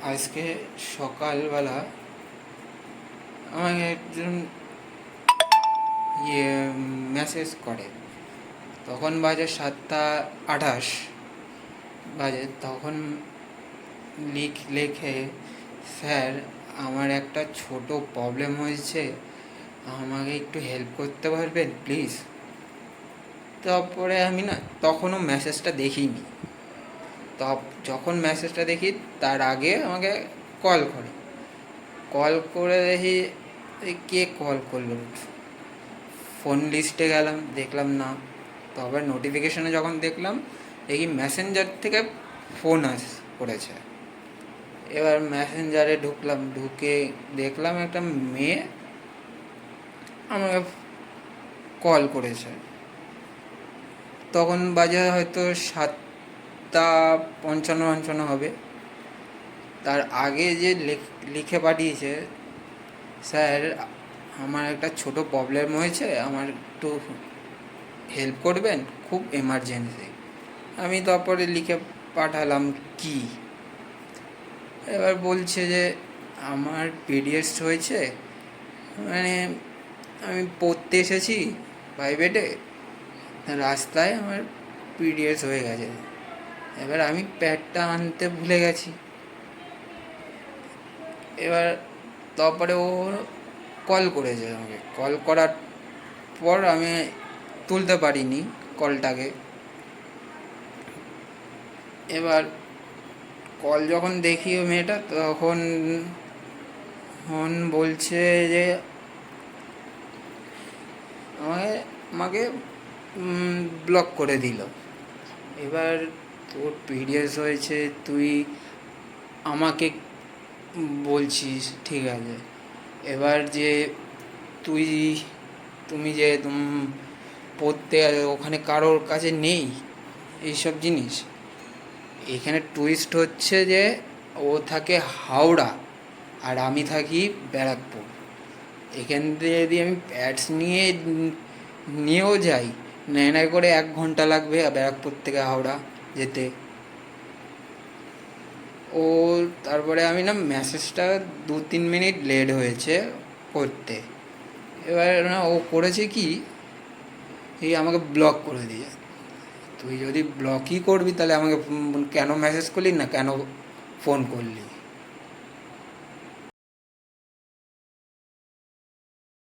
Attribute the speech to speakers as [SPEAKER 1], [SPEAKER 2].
[SPEAKER 1] আজকে সকালবেলা আমাকে একজন মেসেজ করে। তখন বাজে 7:28 বাজে। তখন লেখে, স্যার আমার একটা ছোট প্রবলেম হয়েছে, আমাকে একটু হেল্প করতে পারবেন প্লিজ। তারপরে আমি না তখনও মেসেজটা দেখিনি। যখন মেসেজটা দেখি তার আগে আমাকে কল করে দেখি কে কল করলো। ফোন লিস্টে গেলাম, দেখলাম না। তবে নোটিফিকেশনে যখন দেখলাম দেখি মেসেঞ্জার থেকে ফোন করেছে। এবার মেসেঞ্জারে ঢুকলাম, ঢুকে দেখলাম একটা মেয়ে আমাকে কল করেছে। তখন বাজে হয়তো 7:55 হবে। তার আগে যে লিখে পাঠিয়েছে, স্যার আমার একটা ছোট প্রবলেম হয়েছে, আমার একটু হেল্প করবেন, খুব এমার্জেন্সি। আমি তারপরে লিখে পাঠালাম কি। এবার বলছে যে আমার পিরিয়ডস হয়েছে, মানে আমি পড়তে এসেছি প্রাইভেটে, রাস্তায় আমার পিরিয়ডস হয়ে গেছে। এবার আমি প্যাডটা আনতে ভুলে গেছি। এবার তারপরে ও কল করেছে আমাকে। কল করার পর আমি তুলতে পারিনি কলটাকে। এবার কল যখন দেখি ও মেয়েটা, তখন বলছে যে আমাকে ব্লক করে দিল। এবার তোর পিরিয়ডস হয়েছে, তুই আমাকে বলছিস, ঠিক আছে। এবার যে তুমি যে পড়তে ওখানে কারোর কাছে নেই এইসব জিনিস। এখানে টুইস্ট হচ্ছে যে ও থাকে হাওড়া আর আমি থাকি ব্যারাকপুর। এখান থেকে যদি আমি প্যাডস নিয়েও যাই, নেয় করে 1 ঘন্টা লাগবে ব্যারাকপুর থেকে হাওড়া যেতে। ও তারপরে আমি না মেসেজটা 2-3 মিনিট লেট হয়েছে করতে। এবার না ও করেছে কি, এই আমাকে ব্লক করে দিয়ে। তুই যদি ব্লকই করবি তাহলে আমাকে কেন মেসেজ করলি না, কেন ফোন করলি?